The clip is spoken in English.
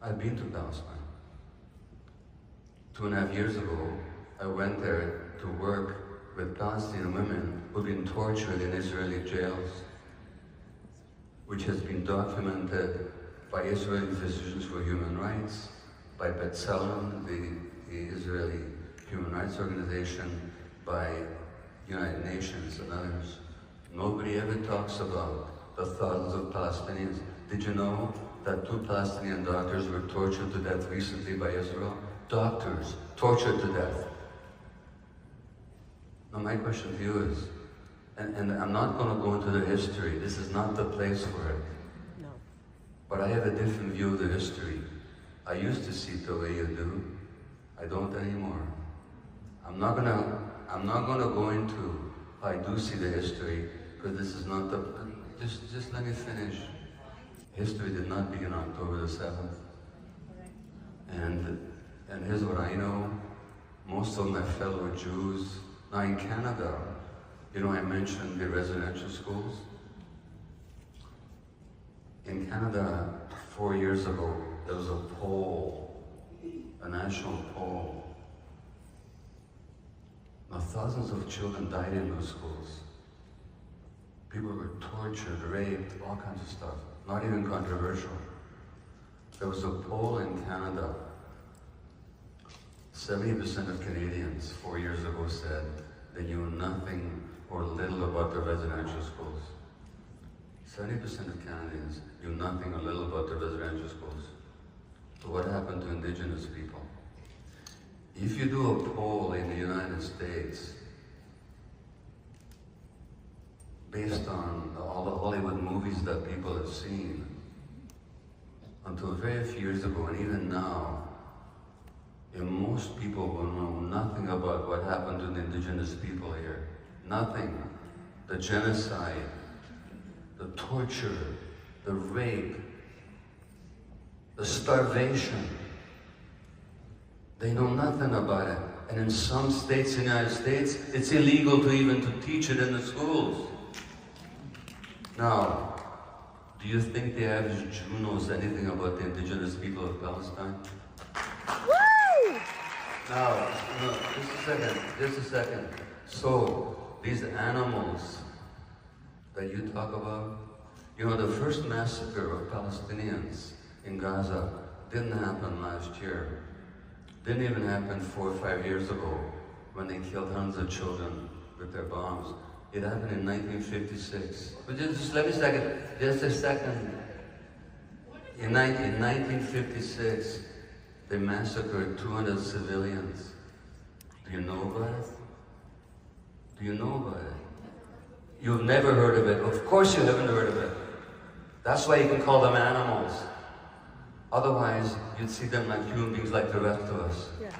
I've been to Palestine. 2.5 years ago, I went there to work with Palestinian women who've been tortured in Israeli jails, which has been documented by Israeli Physicians for Human Rights, by B'Tselem, the Israeli human rights organization, by United Nations and others. Nobody ever talks about the thousands of Palestinians. Did you know that 2 Palestinian doctors were tortured to death recently by Israel? Doctors tortured to death. Now my question to you is, and I'm not going to go into the history, this is not the place for it. No. But I have a different view of the history. I used to see it the way you do. I don't anymore. I'm not gonna go into how I do see the history, because this is not the, just let me finish. History did not begin October the 7th. And here's what I know. Most of my fellow Jews, now in Canada, you know, I mentioned the residential schools. In Canada, 4 years ago, there was a poll, a national poll. Now, thousands of children died in those schools. People were tortured, raped, all kinds of stuff. Not even controversial. There was a poll in Canada. 70% of Canadians 4 years ago said they knew nothing or little about the residential schools. 70% of Canadians knew nothing or little about the residential schools. So what happened to Indigenous people? If you do a poll in the United States based on all the Hollywood movies that people have seen, until very few years ago and even now, most people will know nothing about what happened to the Indigenous people here. Nothing. The genocide, the torture, the rape, the starvation. They know nothing about it. And in some states in the United States, it's illegal to even teach it in the schools. Now, do you think the average Jew knows anything about the indigenous people of Palestine? Woo! Now, no, just a second. So, these animals that you talk about, you know, the first massacre of Palestinians in Gaza didn't happen last year. Didn't even happen 4 or 5 years ago when they killed hundreds of children with their bombs. It happened in 1956. But just let me just a second. In 1956, they massacred 200 civilians. Do you know about it? Do you know about it? You've never heard of it. Of course you haven't heard of it. That's why you can call them animals. Otherwise, you'd see them like human beings like the rest of us. Yes.